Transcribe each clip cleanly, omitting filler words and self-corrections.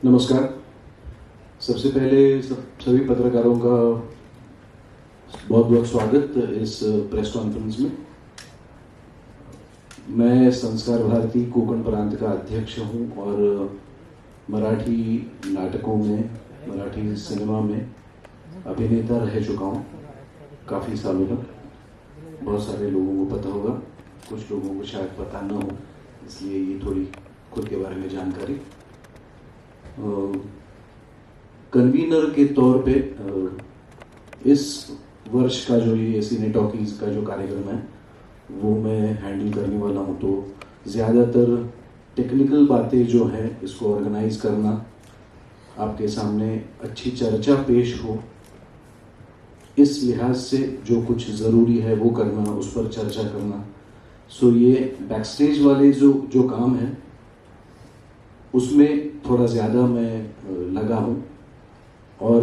नमस्कार। सबसे पहले सभी पत्रकारों का बहुत बहुत स्वागत इस प्रेस कॉन्फ्रेंस में। मैं संस्कार भारती कोकण प्रांत का अध्यक्ष हूं और मराठी नाटकों में, मराठी सिनेमा में अभिनेता रह चुका हूं काफ़ी सालों तक। बहुत सारे लोगों को पता होगा, कुछ लोगों को शायद पता न हो, इसलिए ये थोड़ी खुद के बारे में जानकारी। कन्वीनर के तौर पे इस वर्ष का जो ये सिने टॉकीज का जो कार्यक्रम है वो मैं हैंडल करने वाला हूँ। तो ज़्यादातर टेक्निकल बातें जो हैं इसको ऑर्गेनाइज करना, आपके सामने अच्छी चर्चा पेश हो, इस लिहाज से जो कुछ ज़रूरी है वो करना, उस पर चर्चा करना। सो ये बैकस्टेज वाले जो काम है उसमें थोड़ा ज़्यादा मैं लगा हूँ। और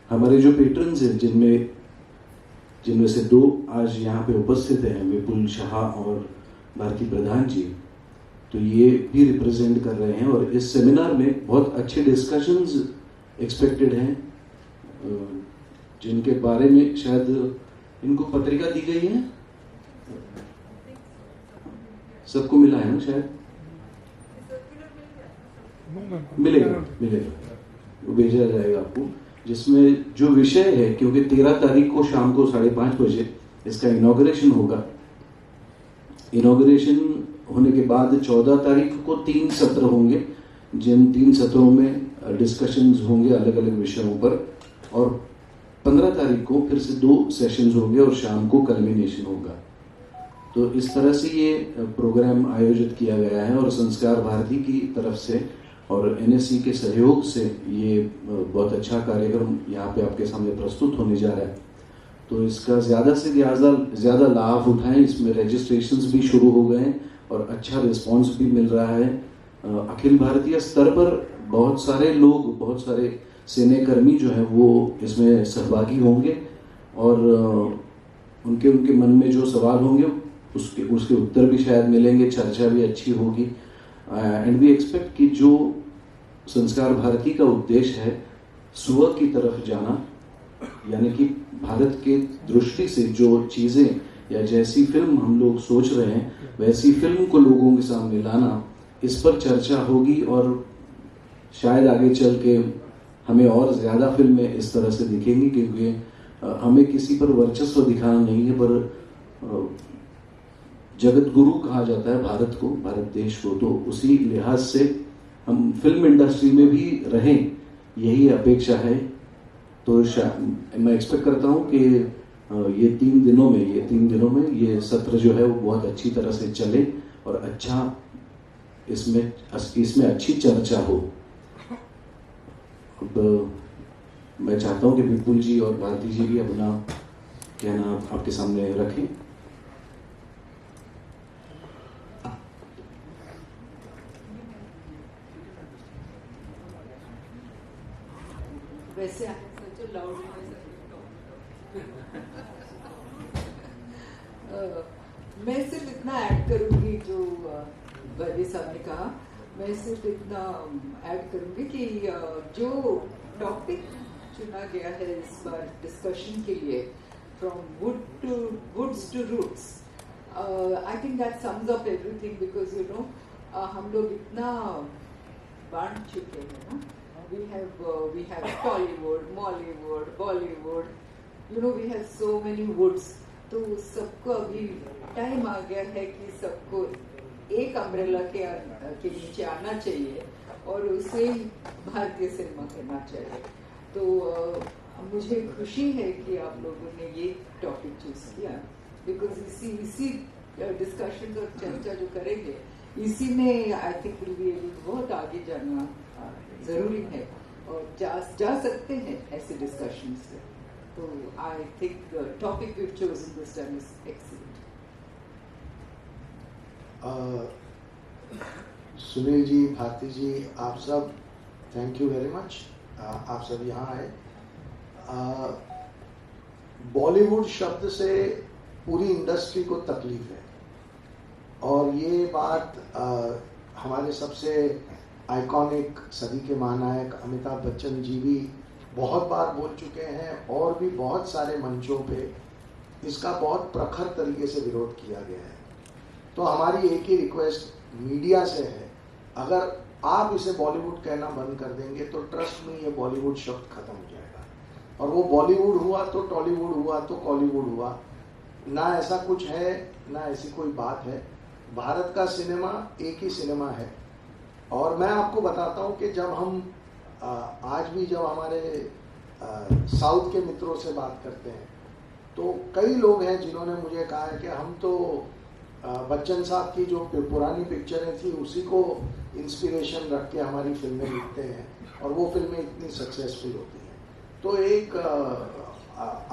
हमारे जो पेट्रन्स हैं जिनमें से दो आज यहाँ पे उपस्थित हैं, विपुल शाह और भारती प्रधान जी, तो ये भी रिप्रेजेंट कर रहे हैं और इस सेमिनार में बहुत अच्छे डिस्कशंस एक्सपेक्टेड हैं, जिनके बारे में शायद इनको पत्रिका दी गई है, सबको मिला है ना, शायद मिलेगा वो भेजा जाएगा आपको, जिसमें जो विषय है, क्योंकि 13 तारीख को शाम को 5:30 बजे इसका इनॉग्रेशन होगा। इनॉग्रेशन होने के बाद 14 तारीख को 3 सत्र होंगे, जिन 3 सत्रों में डिस्कशंस होंगे अलग अलग विषयों पर, और 15 तारीख को फिर से 2 सेशंस होंगे और शाम को कल्मिनेशन होगा। तो इस तरह से ये प्रोग्राम आयोजित किया गया है और संस्कार भारती की तरफ से और एनएससी के सहयोग से ये बहुत अच्छा कार्यक्रम यहाँ पे आपके सामने प्रस्तुत होने जा रहा है। तो इसका ज़्यादा से ज़्यादा लाभ उठाएं। इसमें रजिस्ट्रेशंस भी शुरू हो गए हैं और अच्छा रिस्पांस भी मिल रहा है। अखिल भारतीय स्तर पर बहुत सारे लोग, बहुत सारे सेनाकर्मी जो हैं वो इसमें सहभागी होंगे और उनके मन में जो सवाल होंगे उसके उत्तर भी शायद मिलेंगे, चर्चा भी अच्छी होगी। एंड वी एक्सपेक्ट कि जो संस्कार भारती का उद्देश्य है स्व की तरफ जाना, यानी कि भारत के दृष्टि से जो चीज़ें या जैसी फिल्म हम लोग सोच रहे हैं वैसी फिल्म को लोगों के सामने लाना, इस पर चर्चा होगी और शायद आगे चल के हमें और ज़्यादा फिल्में इस तरह से दिखेंगी, क्योंकि हमें किसी पर वर्चस्व दिखाना नहीं है, पर जगत गुरु कहा जाता है भारत को, भारत देश को। तो उसी लिहाज से हम फिल्म इंडस्ट्री में भी रहें, यही अपेक्षा है। तो मैं एक्सपेक्ट करता हूँ कि ये 3 दिनों में ये सत्र जो है वो बहुत अच्छी तरह से चले और अच्छा इसमें अच्छी चर्चा हो। अब मैं चाहता हूँ कि विपुल जी और भारती जी भी अपना कहना आपके सामने रखें। वैसे मैं सिर्फ इतना ऐड करूंगी जो वैद्य साहब ने कहा। मैं सिर्फ इतना ऐड करूंगी कि जो टॉपिक चुना गया है इस बार डिस्कशन के लिए, from woods to roots, I think that sums up everything, because you know हम लोग इतना बांट चुके हैं ना। We have Tollywood, Mollywood, Bollywood, you know, we have so many woods. तो सबको अभी टाइम आ गया है कि सबको एक अम्ब्रेला के नीचे आना चाहिए और उसे भारतीय सिनेमा करना चाहिए। तो मुझे खुशी है कि आप लोगों ने ये टॉपिक चूज किया, बिकॉज इसी डिस्कशन और चर्चा जो करेंगे इसी में I think will be able बहुत आगे जाना जरूरी है और जा सकते हैं ऐसे डिस्कशन से। तो I think topic we chosen this time is excellent. Sunil ji, Bharti ji, आप सब थैंक यू वेरी मच। आप सब यहाँ आए। बॉलीवुड शब्द से पूरी इंडस्ट्री को तकलीफ है और ये बात हमारे सबसे आइकॉनिक सदी के महानायक अमिताभ बच्चन जी भी बहुत बार बोल चुके हैं और भी बहुत सारे मंचों पे इसका बहुत प्रखर तरीके से विरोध किया गया है। तो हमारी एक ही रिक्वेस्ट मीडिया से है, अगर आप इसे बॉलीवुड कहना बंद कर देंगे तो ट्रस्ट में ये बॉलीवुड शब्द खत्म हो जाएगा, और वो बॉलीवुड हुआ तो टॉलीवुड हुआ तो कॉलीवुड हुआ, ना ऐसा कुछ है, ना ऐसी कोई बात है। भारत का सिनेमा एक ही सिनेमा है। और मैं आपको बताता हूँ कि जब हम आज भी जब हमारे साउथ के मित्रों से बात करते हैं तो कई लोग हैं जिन्होंने मुझे कहा है कि हम तो बच्चन साहब की जो पुरानी पिक्चरें थी उसी को इंस्पिरेशन रख के हमारी फिल्में लिखते हैं और वो फिल्में इतनी सक्सेसफुल होती हैं। तो एक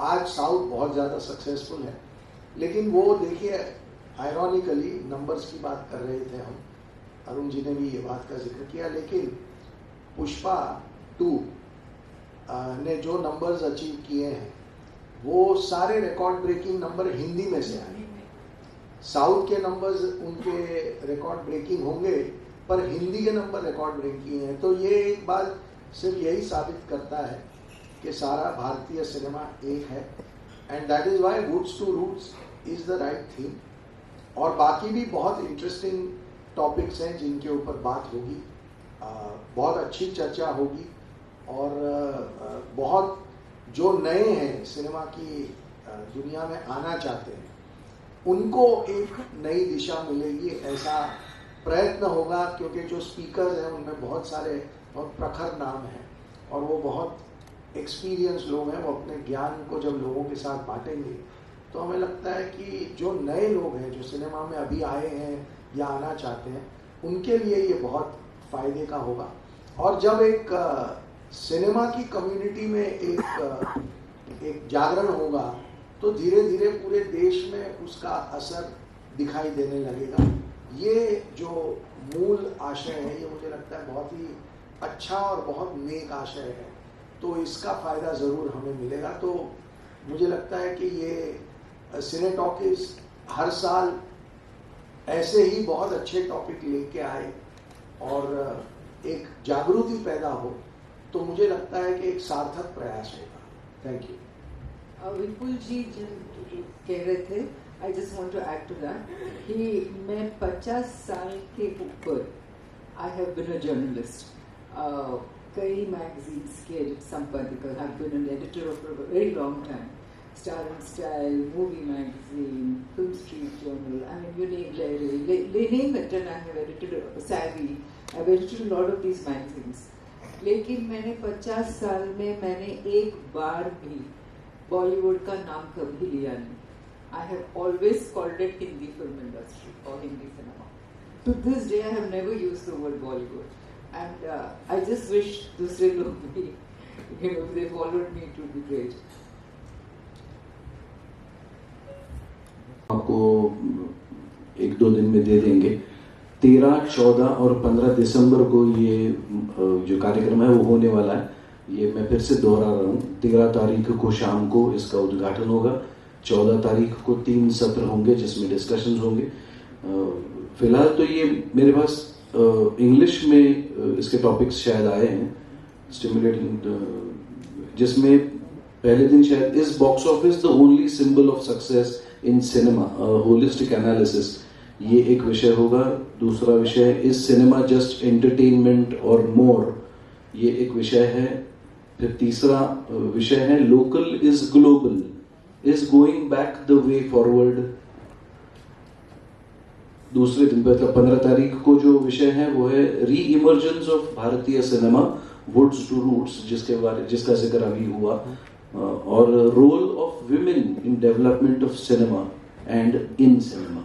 आज साउथ बहुत ज़्यादा सक्सेसफुल है, लेकिन वो देखिए आयरॉनिकली नंबर्स की बात कर रहे थे हम, अरुण जी ने भी ये बात का जिक्र किया, लेकिन पुष्पा 2 ने जो नंबर्स अचीव किए हैं वो सारे रिकॉर्ड ब्रेकिंग नंबर हिंदी में से आए। साउथ के नंबर्स उनके रिकॉर्ड ब्रेकिंग होंगे पर हिंदी के नंबर रिकॉर्ड ब्रेकिंग हैं। तो ये एक बात सिर्फ यही साबित करता है कि सारा भारतीय सिनेमा एक है, and that is why woods to roots is the right theme. और बाकी भी बहुत इंटरेस्टिंग टॉपिक्स हैं जिनके ऊपर बात होगी, बहुत अच्छी चर्चा होगी, और बहुत जो नए हैं सिनेमा की दुनिया में आना चाहते हैं उनको एक नई दिशा मिलेगी, ऐसा प्रयत्न होगा। क्योंकि जो स्पीकर्स हैं उनमें बहुत सारे बहुत प्रखर नाम हैं और वो बहुत एक्सपीरियंस लोग हैं। वो अपने ज्ञान को जब लोगों के साथ बांटेंगे तो हमें लगता है कि जो नए लोग हैं जो सिनेमा में अभी आए हैं या आना चाहते हैं उनके लिए ये बहुत फायदे का होगा। और जब एक सिनेमा की कम्युनिटी में एक जागरण होगा तो धीरे धीरे पूरे देश में उसका असर दिखाई देने लगेगा। ये जो मूल आशय है ये मुझे लगता है बहुत ही अच्छा और बहुत नेक आशय है, तो इसका फ़ायदा ज़रूर हमें मिलेगा। तो मुझे लगता है कि ये सिने टॉकीज हर साल ऐसे ही बहुत अच्छे टॉपिक लेके आए और एक जागृति पैदा हो, तो मुझे लगता है कि एक सार्थक प्रयास होगा। Thank you. विपुल जी जो कह रहे थे, I just want to add to that कि मैं 50 साल के ऊपर I have been a journalist, कई मैगजीन्स के संपादक, I have been an editor of a very long time, Star and Style, Movie Magazine, Film Street Journal, I mean you name it, and I have edited Savvy, I have edited a lot of these magazines. लेकिन मैंने 50 साल में मैंने एक बार भी बॉलीवुड का नाम कभी लिया नहीं। I have always called it Hindi film industry or Hindi cinema. To this day I have never used the word Bollywood, and I just wish दूसरे लोग भी, if they followed me, it would be great. आपको 1-2 दिन में दे देंगे। 13, 14 और 15 दिसंबर को ये जो कार्यक्रम है वो होने वाला है। ये मैं फिर से दोहरा रहा हूँ, 13 तारीख को शाम को इसका उद्घाटन होगा, 14 तारीख को 3 सत्र होंगे जिसमें डिस्कशंस होंगे। फिलहाल तो ये मेरे पास इंग्लिश में इसके टॉपिक्स शायद आए हैं, स्टिमुलेटिंग, जिसमें पहले दिन शायद is box office the only symbol of success in cinema, holistic analysis, ये एक विषय होगा। दूसरा विषय इज सिनेमा जस्ट एंटरटेनमेंट और मोर, ये एक विषय है। फिर तीसरा विषय है local is global, is going back the way forward. दूसरे दिन मतलब 15 तारीख को जो विषय है वो है री इमर्जेंस ऑफ भारतीय सिनेमा, वुड्स टू रूट्स, जिसका जिक्र अभी हुआ, और role of women in development of cinema and in cinema.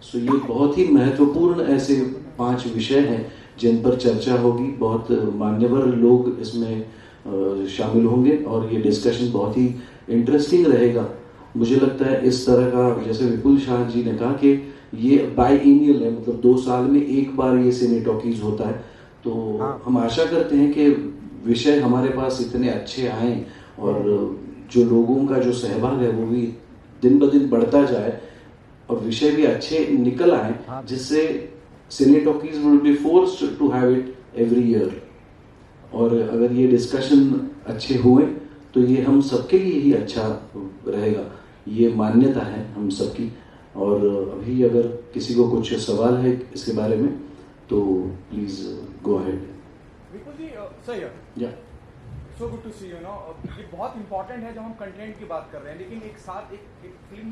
So ये बहुत ही महत्वपूर्ण ऐसे 5 विषय हैं जिन पर चर्चा होगी। बहुत मान्यवर लोग इसमें शामिल होंगे और ये डिस्कशन बहुत ही इंटरेस्टिंग रहेगा। मुझे लगता है इस तरह का, जैसे विपुल शाह जी ने कहा कि ये बाईएनियल है, मतलब 2 साल में एक बार ये सिने टॉकीज होता है। तो हम आशा करते हैं कि विषय हमारे पास इतने अच्छे आए और जो लोगों का जो सहभाग है वो भी दिन ब दिन बढ़ता जाए और विषय भी अच्छे निकल आए, जिससे cine talkies will be forced to have it every year. और अगर ये डिस्कशन अच्छे हुए तो ये हम सबके लिए ही अच्छा रहेगा, ये मान्यता है हम सबकी। और अभी अगर किसी को कुछ सवाल है इसके बारे में तो प्लीज गो अहेड। विपुल जी, सही है। या so good to see you know. ये बहुत इंपॉर्टेंट है जब हम कंटेंट की बात कर रहे हैं, लेकिन एक साथ एक फिल्म,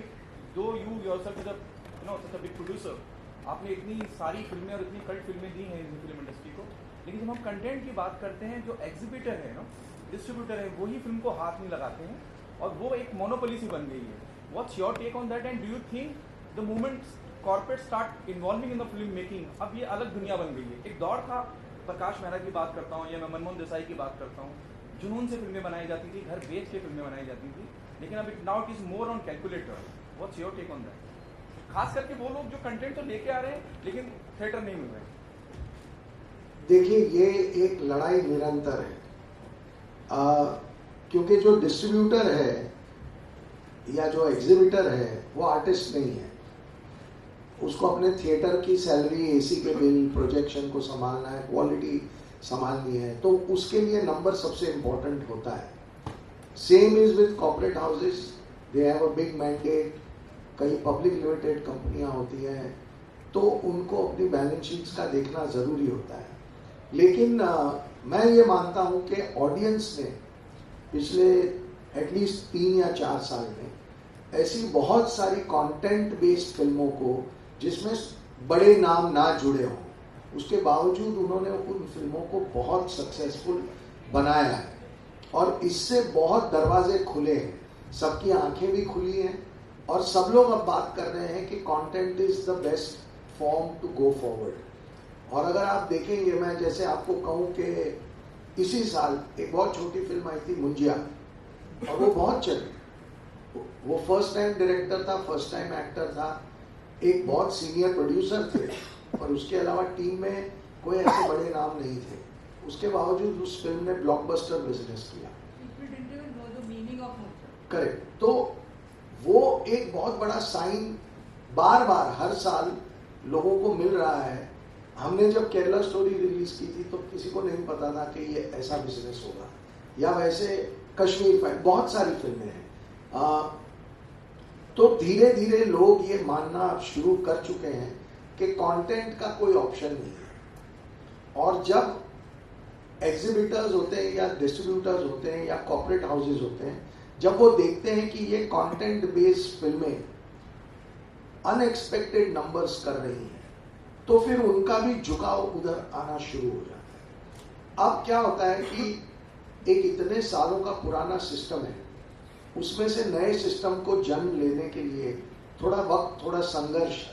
दो you yourself is such a big producer, आपने इतनी सारी फिल्में और इतनी कल्ट फिल्में दी हैं हिंदी फिल्म इंडस्ट्री को, लेकिन जब हम कंटेंट की बात करते हैं, जो एग्जीबिटर है ना, डिस्ट्रीब्यूटर है, वही फिल्म को हाथ नहीं लगाते हैं और वो एक मोनोपोली सी बन गई है। What's your take on that and do you think the moment corporate start involving in the film making, अब ये अलग दुनिया बन गई है। एक दौर था, प्रकाश मेहरा की बात करता हूँ या मैं मनमोहन देसाई की बात करता हूँ, जुनून से फिल्में बनाई जाती थी, घर बेच के फिल्में बनाई जाती थी, लेकिन अब now it is more on calculator. What's your take on that? खास करके वो लोग जो कंटेंट तो लेके आ रहे हैं लेकिन थिएटर नहीं मिल रहे। देखिए, ये एक लड़ाई निरंतर है, क्योंकि जो डिस्ट्रीब्यूटर है या जो एग्जीबिटर है वो आर्टिस्ट नहीं है। उसको अपने थिएटर की सैलरी, एसी के बिल, प्रोजेक्शन को संभालना है, क्वालिटी संभालनी है, तो उसके लिए नंबर सबसे इम्पोर्टेंट होता है। Same is with corporate houses, they have a big mandate. कई पब्लिक लिमिटेड कंपनियां होती हैं तो उनको अपनी बैलेंस शीट्स का देखना ज़रूरी होता है। लेकिन मैं ये मानता हूँ कि ऑडियंस ने पिछले एटलीस्ट 3 या 4 साल में ऐसी बहुत सारी कंटेंट बेस्ड फिल्मों को, जिसमें बड़े नाम ना जुड़े हों, उसके बावजूद उन्होंने उन फिल्मों को बहुत सक्सेसफुल बनाया है और इससे बहुत दरवाजे खुले हैं, सबकी आंखें भी खुली हैं और सब लोग अब बात कर रहे हैं कि content is the best form to go forward. और अगर आप देखेंगे, मैं जैसे आपको कहूँ कि इसी साल एक बहुत छोटी फिल्म आई थी मुंजिया, और वो बहुत चली। वो फर्स्ट टाइम डायरेक्टर था, फर्स्ट टाइम एक्टर था, एक बहुत सीनियर प्रोड्यूसर थे, और उसके अलावा टीम में कोई ऐसे बड़े नाम नहीं थे। उसके बावजूद उस फिल्म ने ब्लॉकबस्टर बिजनेस किया। करेक्ट। तो वो एक बहुत बड़ा साइन बार बार हर साल लोगों को मिल रहा है। हमने जब केरला स्टोरी रिलीज की थी तो किसी को नहीं पता था कि ये ऐसा बिजनेस होगा, या वैसे कश्मीर फाइल, बहुत सारी फिल्में हैं। तो धीरे धीरे लोग ये मानना शुरू कर चुके हैं कि कंटेंट का कोई ऑप्शन नहीं है। और जब एग्जीबिटर्स होते हैं या डिस्ट्रीब्यूटर्स होते हैं या कॉर्पोरेट हाउसेस होते हैं, जब वो देखते हैं कि ये कंटेंट बेस्ड फिल्में अनएक्सपेक्टेड नंबर्स कर रही हैं, तो फिर उनका भी झुकाव उधर आना शुरू हो जाता है। अब क्या होता है कि एक इतने सालों का पुराना सिस्टम है, उसमें से नए सिस्टम को जन्म लेने के लिए थोड़ा वक्त, थोड़ा संघर्ष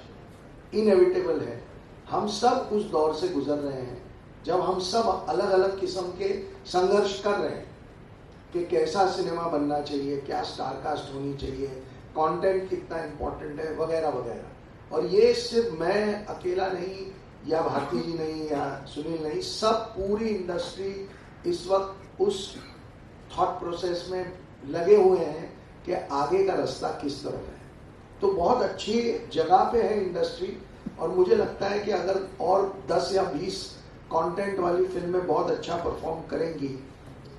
इनएविटेबल है। हम सब उस दौर से गुजर रहे हैं जब हम सब अलग अलग किस्म के संघर्ष कर रहे हैं कि कैसा सिनेमा बनना चाहिए, क्या स्टार कास्ट होनी चाहिए, कंटेंट कितना इंपॉर्टेंट है, वगैरह वगैरह। और ये सिर्फ मैं अकेला नहीं, या भारती जी नहीं, या सुनील नहीं, सब पूरी इंडस्ट्री इस वक्त उस थॉट प्रोसेस में लगे हुए हैं कि आगे का रास्ता किस तरफ है। तो बहुत अच्छी जगह पे है इंडस्ट्री, और मुझे लगता है कि अगर और 10 या 20 कंटेंट वाली फिल्में बहुत अच्छा परफॉर्म करेंगी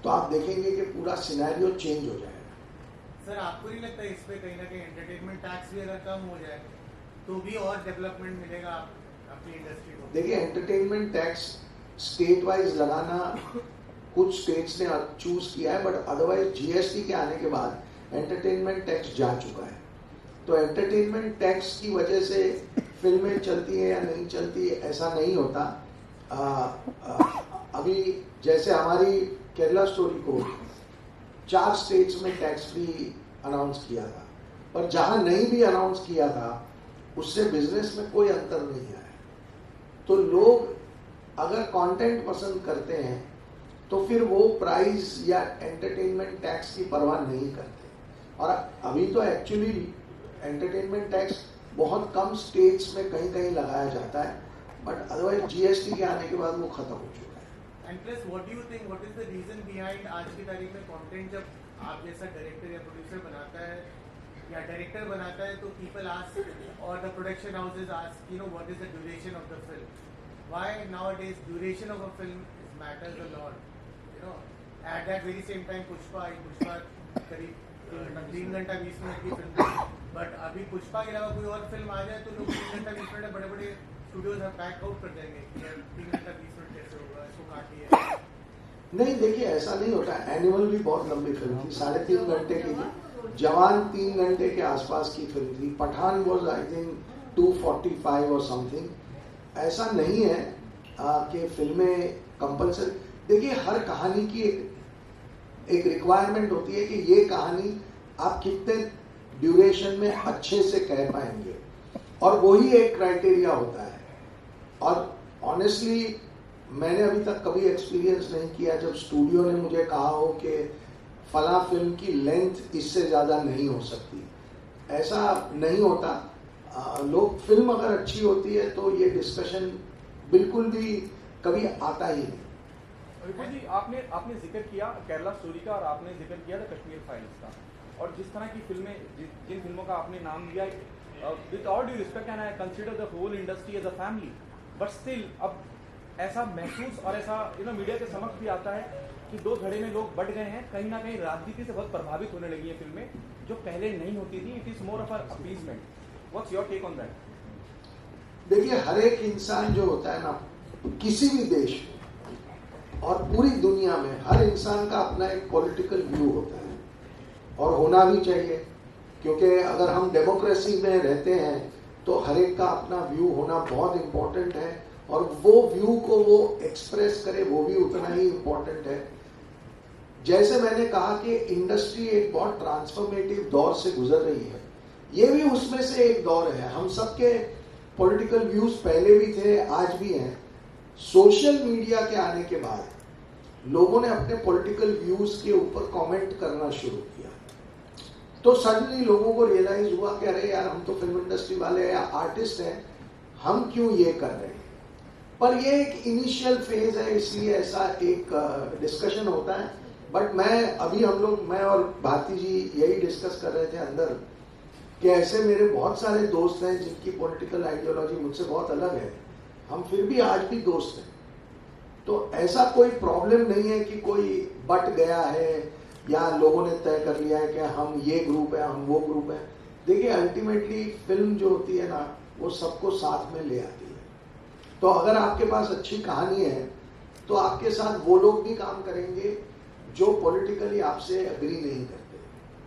तो आप देखेंगे कि पूरा सिनेरियो चेंज हो जाएगा। सर, आपको नहीं लगता इस पे कहीं ना कहीं एंटरटेनमेंट टैक्स भी अगर कम हो जाए तो भी और डेवलपमेंट मिलेगा अपनी इंडस्ट्री को? देखिए, एंटरटेनमेंट टैक्स स्टेट वाइज लगाना कुछ स्टेट्स ने चूज किया है, बट अदरवाइज जीएसटी के आने के बाद एंटरटेनमेंट टैक्स जा चुका है। तो एंटरटेनमेंट टैक्स की वजह से फिल्में चलती है या नहीं चलती, ऐसा नहीं होता। अभी जैसे हमारी केरला स्टोरी को 4 स्टेट्स में टैक्स फ्री अनाउंस किया था, पर जहां नहीं भी अनाउंस किया था उससे बिजनेस में कोई अंतर नहीं आया। तो लोग अगर कंटेंट पसंद करते हैं तो फिर वो प्राइस या एंटरटेनमेंट टैक्स की परवाह नहीं करते। और अभी तो एक्चुअली एंटरटेनमेंट टैक्स बहुत कम स्टेट्स में कहीं कहीं लगाया जाता है, बट अदरवाइज जीएसटी के आने के बाद वो खत्म हो चुका है। And plus what do you think, what is the reason behind आज की तारीख में कंटेंट जब आप जैसा डायरेक्टर या प्रोड्यूसर बनाता है या डायरेक्टर बनाता है तो पीपल आस्क और the production houses ask, you know, what is the duration of the film, why nowadays duration of a film matters a lot. You know, at that very same time Pushpa करीब 3 घंटा 20 minute की film थी, but अभी पुष्पा के अलावा कोई और film आ जाए तो लोग 3 घंटा 20 मिनट बड़े बड़े स्टूडियोज पैक आउट कर देंगे कि यार 3 घंटा 20 मिनट कैसे होगा, इसको काटिए। नहीं, देखिए ऐसा नहीं होता। एनिमल भी बहुत लंबी फिल्म थी, 3.5 घंटे की थी। जवान 3 घंटे के आसपास की फिल्म थी। पठान वॉज आई थिंक 245 और समथिंग। ऐसा नहीं है कि फिल्में कंपल्सरी, देखिए हर कहानी की एक रिक्वायरमेंट होती है कि ये कहानी आप कितने ड्यूरेशन में अच्छे से कह पाएंगे, और वही एक क्राइटेरिया होता है। और ऑनेस्टली मैंने अभी तक कभी एक्सपीरियंस नहीं किया जब स्टूडियो ने मुझे कहा हो कि फला फिल्म की लेंथ इससे ज़्यादा नहीं हो सकती। ऐसा नहीं होता। लोग, फिल्म अगर अच्छी होती है तो ये डिस्कशन बिल्कुल भी कभी आता ही नहीं। विपुल जी, आपने जिक्र किया केरला स्टोरी का और आपने जिक्र किया था कश्मीर फाइल्स का, और जिस तरह की फिल्में, जिन फिल्मों का आपने नाम लिया, with all due respect and I consider the whole industry as a family, but still अब ऐसा महसूस और ऐसा मीडिया के समक्ष भी आता है कि दो धड़े में लोग बढ़ गए हैं, कहीं ना कहीं राजनीति से बहुत प्रभावित होने लगी है फिल्में, जो पहले नहीं होती थी। It is more of a appeasement. What's your take on that? देखिए हर एक इंसान जो होता है ना, किसी भी देश में और पूरी दुनिया में, हर इंसान का अपना एक पॉलिटिकल व्यू होता है, और होना भी चाहिए, क्योंकि अगर हम डेमोक्रेसी में रहते हैं तो हर एक का अपना व्यू होना बहुत इम्पोर्टेंट है, और वो व्यू को वो एक्सप्रेस करे वो भी उतना ही इम्पोर्टेंट है। जैसे मैंने कहा कि इंडस्ट्री एक बहुत ट्रांसफॉर्मेटिव दौर से गुजर रही है, ये भी उसमें से एक दौर है। हम सबके पॉलिटिकल व्यूज पहले भी थे, आज भी हैं। सोशल मीडिया के आने के बाद लोगों ने अपने पॉलिटिकल व्यूज के ऊपर कमेंट करना शुरू किया, तो सडनली लोगों को रियलाइज हुआ कि अरे यार, हम तो फिल्म इंडस्ट्री वाले या आर्टिस्ट हैं, हम क्यों ये कर रहे हैं। पर ये एक इनिशियल फेज है, इसलिए ऐसा एक डिस्कशन होता है। बट मैं और भारती जी यही डिस्कस कर रहे थे अंदर कि ऐसे मेरे बहुत सारे दोस्त हैं जिनकी पॉलिटिकल आइडियोलॉजी मुझसे बहुत अलग है, हम फिर भी आज भी दोस्त हैं। तो ऐसा कोई प्रॉब्लम नहीं है कि कोई बट गया है या लोगों ने तय कर लिया है कि हम ये ग्रुप है, हम वो ग्रुप है। देखिए अल्टीमेटली फिल्म जो होती है ना, वो सबको साथ में ले आती है। तो अगर आपके पास अच्छी कहानी है तो आपके साथ वो लोग भी काम करेंगे जो पॉलिटिकली आपसे एग्री नहीं करते,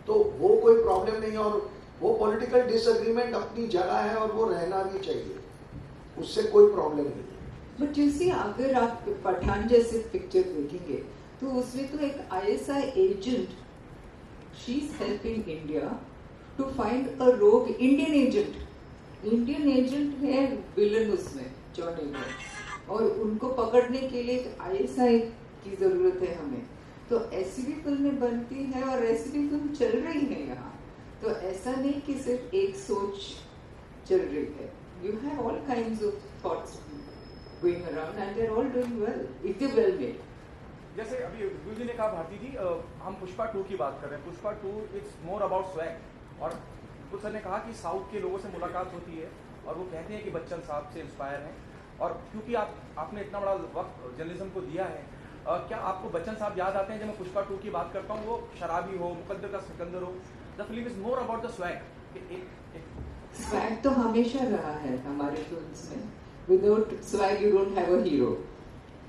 तो वो कोई प्रॉब्लम नहीं है। और वो पॉलिटिकल डिसएग्रीमेंट अपनी जगह है और वो रहना भी चाहिए, उससे कोई प्रॉब्लम नहीं है। बट यू सी, अगर आप पठान जैसे पिक्चर देखेंगे तो उसमें तो एक ISI agent, she is helping India to find a rogue Indian agent है विलन उसमें, जॉन एलियट, और उनको पकड़ने के लिए एक ISI की जरूरत है हमें। तो ऐसी भी फिल्में बनती हैं और ऐसी भी फिल्म चल रही है यहाँ। तो ऐसा नहीं कि सिर्फ एक सोच चल रही है। You have all kinds of thoughts going around and they're all doing well if they're well made. जैसे अभी विपुल जी ने कहा, भारती जी, हम पुष्पा 2 की बात कर रहे हैं। Pushpa 2 it's more about swag, और विपुल सर ने कहा कि साउथ के लोगों से मुलाकात होती है और वो कहते हैं कि बच्चन साहब से इंस्पायर हैं। और क्योंकि आपने इतना बड़ा वक्त जर्नलिज्म को दिया है, क्या आपको बच्चन साहब याद आते हैं जब मैं पुष्पा 2 की बात करता हूँ? वो शराबी हो, मुकद्दर का सिकंदर हो, the film is more about the swag. Swag तो हमेशा रहा है हमारे फिल्म्स में। Without swag you don't have a hero.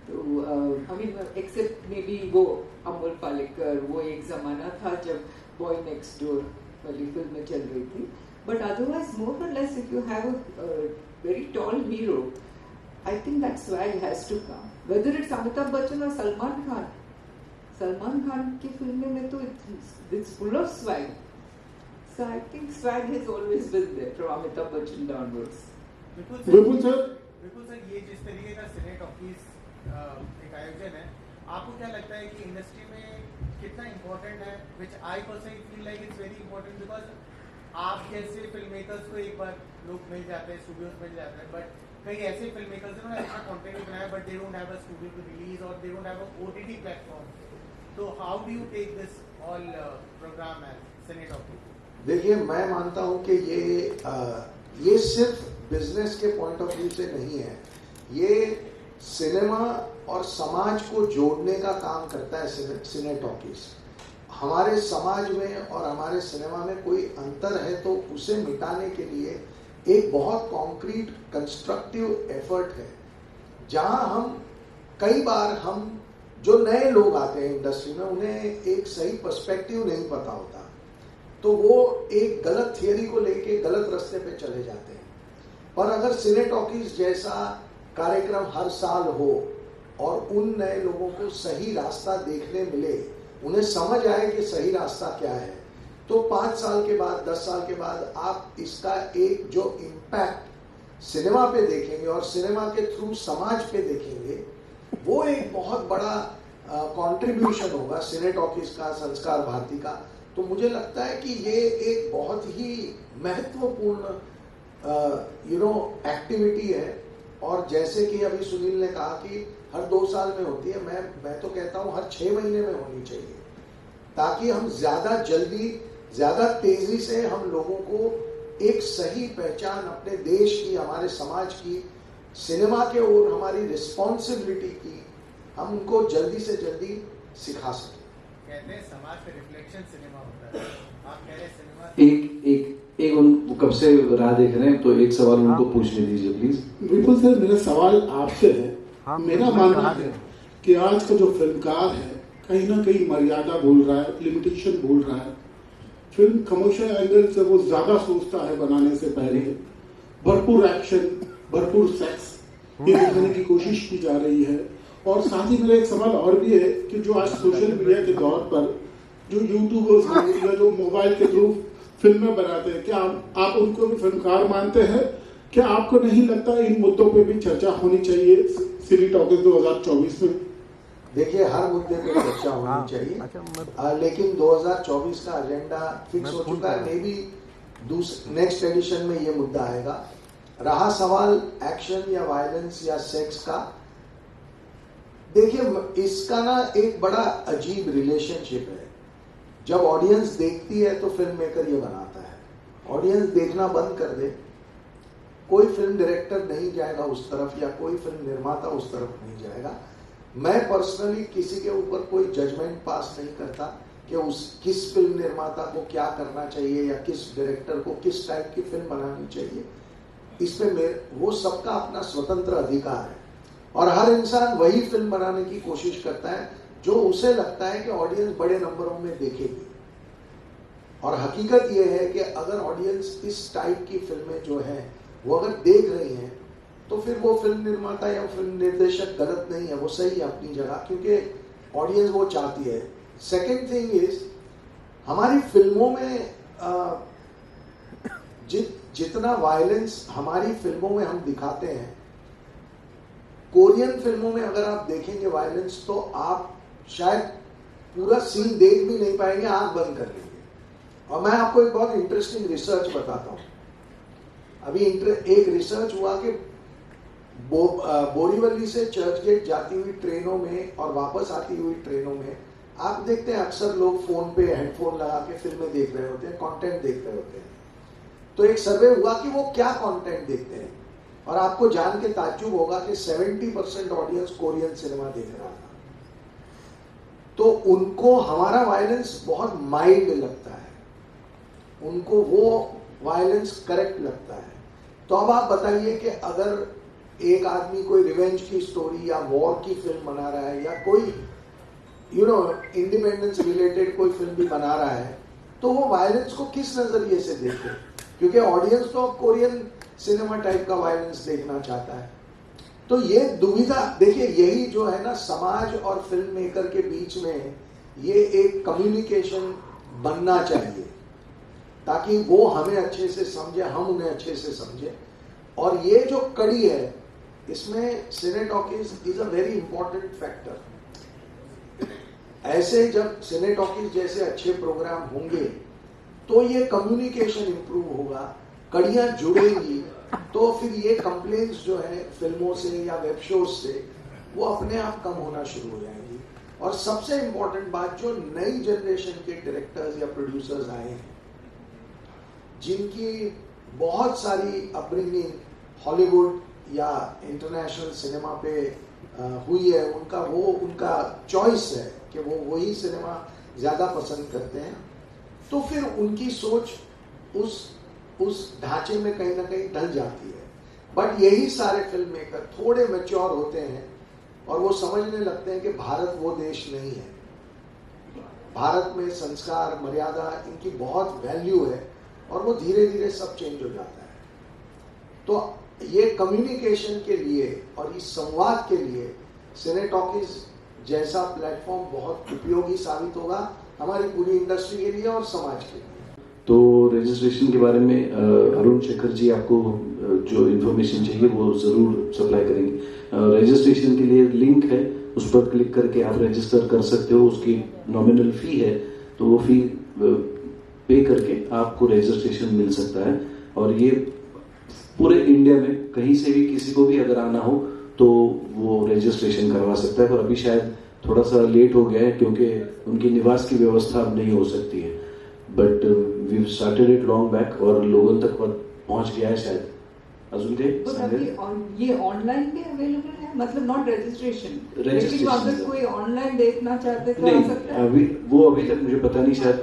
तो I mean except maybe वो अमोल पालेकर, वो एक जमाना था जब बॉय नेक्स्ट डोर वाली फिल्में चल रही थी। बट अदरवाइज मोर और less if you have a very tall hero, I think that swag has to come. Whether it's Amitabh Bachchan or Salman Khan. Salman Khan की फिल्में में तो it's full of swag. So I think swag has always been there from Amitabh Bachchan downwards. Vipul sir, ये जिस तरीके का Senate office एक आयोजन है, आपको क्या लगता है कि इंडस्ट्री में कितना इम्पोर्टेंट है? Which I personally feel like it's very important because आप जैसे फिल्म मेकर्स को एक बार लोग मिल जाते हैं, स्टूडियोज मिल जाते हैं, बट कई ऐसे फिल्म मेकर्स हैं अपना कंटेंट बनाया but they don't have a studio to release और they don't have a OTT platform. तो how do you take this all program as सिनेट ऑफिस? देखिए मैं मानता हूं कि ये सिर्फ बिजनेस के पॉइंट ऑफ व्यू से नहीं है, ये सिनेमा और समाज को जोड़ने का काम करता है सिने टॉकीज। हमारे समाज में और हमारे सिनेमा में कोई अंतर है तो उसे मिटाने के लिए एक बहुत कॉन्क्रीट कंस्ट्रक्टिव एफर्ट है, जहां हम कई बार हम जो नए लोग आते हैं इंडस्ट्री में उन्हें एक सही पर्सपेक्टिव नहीं पता होता, तो वो एक गलत थियरी को लेके गलत रास्ते पे चले जाते हैं। पर अगर सिने टॉकीज जैसा कार्यक्रम हर साल हो और उन नए लोगों को सही रास्ता देखने मिले, उन्हें समझ आए कि सही रास्ता क्या है, तो 5 साल के बाद 10 साल के बाद आप इसका एक जो इम्पैक्ट सिनेमा पे देखेंगे और सिनेमा के थ्रू समाज पे देखेंगे, वो एक बहुत बड़ा कंट्रीब्यूशन होगा सिने टॉकीज का, संस्कार भारती का। तो मुझे लगता है कि ये एक बहुत ही महत्वपूर्ण एक्टिविटी है। और जैसे कि अभी सुनील ने कहा कि हर 2 साल में होती है, मैं तो कहता हूँ हर 6 महीने में होनी चाहिए, ताकि हम ज्यादा जल्दी ज्यादा तेजी से हम लोगों को एक सही पहचान अपने देश की, हमारे समाज की, सिनेमा के ओर हमारी रिस्पॉन्सिबिलिटी की, हम उनको जल्दी से जल्दी सिखा सकें। कहते हैं समाज का रिफ्लेक्शन सिनेमा होता है, आप कह रहे हैं सिनेमा एक उन कब से राह देख रहे हैं, तो एक सवाल उनको पूछने दीजिए प्लीज। बिल्कुल सर, मेरा सवाल आपसे है। मेरा मानना है कि आज का जो फिल्मकार है कहीं ना कहीं मर्यादा भूल रहा है, लिमिटेशन भूल रहा है। फिल्म कमर्शियल एंगल से वो ज्यादा सोचता है बनाने से पहले। भरपूर एक्शन, भरपूर सेक्स ये दिखाने की कोशिश की जा रही है। और साथ ही मेरा एक सवाल और भी है कि जो आज सोशल मीडिया के दौर पर जो यूट्यूबर्स हैं या जो मोबाइल के थ्रू फिल्में बनाते हैं, क्या आप उनको भी फिल्मकार मानते हैं? क्या आपको नहीं लगता इन मुद्दों पे भी चर्चा होनी चाहिए सिने टॉकीज 2024 में? देखिए, हर मुद्दे पे चर्चा होनी चाहिए, लेकिन 2024 का एजेंडा फिक्स हो चुका है। मे बी नेक्स्ट एडिशन में ये मुद्दा आएगा। रहा सवाल एक्शन या वायलेंस या सेक्स का, देखिए इसका ना एक बड़ा अजीब रिलेशनशिप है। जब ऑडियंस देखती है तो फिल्म मेकर ये बनाता है, ऑडियंस देखना बंद कर दे, कोई फिल्म डायरेक्टर नहीं जाएगा उस तरफ या कोई फिल्म निर्माता उस तरफ नहीं जाएगा। मैं पर्सनली किसी के ऊपर कोई जजमेंट पास नहीं करता कि किस फिल्म निर्माता को क्या करना चाहिए या किस डायरेक्टर को किस टाइप की फिल्म बनानी चाहिए। इस पे वो सबका अपना स्वतंत्र अधिकार है और हर इंसान वही फिल्म बनाने की कोशिश करता है जो उसे लगता है कि ऑडियंस बड़े नंबरों में देखेगी। और हकीकत यह है कि अगर ऑडियंस इस टाइप की फिल्में जो हैं वो अगर देख रही हैं तो फिर वो फिल्म निर्माता या फिल्म निर्देशक गलत नहीं है, वो सही है अपनी जगह, क्योंकि ऑडियंस वो चाहती है। सेकेंड थिंग इज, हमारी फिल्मों में जितना वायलेंस हमारी फिल्मों में हम दिखाते हैं, कोरियन फिल्मों में अगर आप देखेंगे वायलेंस तो आप शायद पूरा सीन देख भी नहीं पाएंगे, आंख बंद कर लेंगे। और मैं आपको एक बहुत इंटरेस्टिंग रिसर्च बताता हूं। अभी एक रिसर्च हुआ कि बोरीवली से चर्चगेट जाती हुई ट्रेनों में और वापस आती हुई ट्रेनों में आप देखते हैं अक्सर लोग फोन पे हेडफोन लगा के फिल्में देख रहे होते हैं, कंटेंट देख रहे होते हैं। तो एक सर्वे हुआ कि वो क्या कंटेंट देखते हैं, और आपको जान के ताज्जुब होगा कि 70% ऑडियंस कोरियन सिनेमा देख रहा था। तो उनको हमारा वायलेंस बहुत माइल्ड लगता है, उनको वो वायलेंस करेक्ट लगता है। तो अब आप बताइए कि अगर एक आदमी कोई रिवेंज की स्टोरी या वॉर की फिल्म बना रहा है या कोई इंडिपेंडेंस रिलेटेड कोई फिल्म भी बना रहा है, तो वो वायलेंस को किस नजरिए से देखे? क्योंकि ऑडियंस तो अब कोरियन सिनेमा टाइप का वायलेंस देखना चाहता है। तो ये दुविधा, देखिए यही जो है ना समाज और फिल्म मेकर के बीच में ये एक कम्युनिकेशन बनना चाहिए ताकि वो हमें अच्छे से समझे, हम उन्हें अच्छे से समझे। और ये जो कड़ी है इसमें cine talkies is a very important factor. ऐसे जब सिने टॉकीज जैसे अच्छे प्रोग्राम होंगे तो ये कम्युनिकेशन इंप्रूव होगा, कड़ियां जुड़ेंगी, तो फिर ये कंप्लेंट्स जो है फिल्मों से या वेब शोज से वो अपने आप कम होना शुरू हो जाएंगी। और सबसे इंपॉर्टेंट बात, जो नई जनरेशन के डायरेक्टर्स या प्रोड्यूसर्स आए हैं जिनकी बहुत सारी अपब्रिंगिंग हॉलीवुड या इंटरनेशनल सिनेमा पे हुई है, उनका चॉइस है कि वो वही सिनेमा ज़्यादा पसंद करते हैं, तो फिर उनकी सोच उस ढांचे में कहीं ना कहीं ढल जाती है। बट यही सारे फिल्म मेकर थोड़े मैच्योर होते हैं और वो समझने लगते हैं कि भारत वो देश नहीं है, भारत में संस्कार मर्यादा इनकी बहुत वैल्यू है, और वो धीरे धीरे सब चेंज हो जाता है। तो ये कम्युनिकेशन के लिए और इस संवाद के लिए सिने टॉकीज जैसा प्लेटफॉर्म बहुत उपयोगी साबित होगा हमारी पूरी इंडस्ट्री के लिए और समाज के लिए। तो रजिस्ट्रेशन के बारे में अरुण शेखर जी आपको जो इन्फॉर्मेशन चाहिए वो ज़रूर सप्लाई करेंगे। रजिस्ट्रेशन के लिए लिंक है, उस पर क्लिक करके आप रजिस्टर कर सकते हो। उसकी नॉमिनल फ़ी है, तो वो फ़ी पे करके आपको रजिस्ट्रेशन मिल सकता है। और ये पूरे इंडिया में कहीं से भी किसी को भी अगर आना हो तो वो रजिस्ट्रेशन करवा सकता है। पर अभी शायद थोड़ा सा लेट हो गया है क्योंकि उनकी निवास की व्यवस्था अब नहीं हो सकती है, but we started it long back और लोगों तक पहुंच गया है शायद। अजून के ये ऑनलाइन भी अवेलेबल है, मतलब नॉट रजिस्ट्रेशन, लेकिन अगर कोई ऑनलाइन देखना चाहते तो आ सकता है। वो अभी तक मुझे पता नहीं, शायद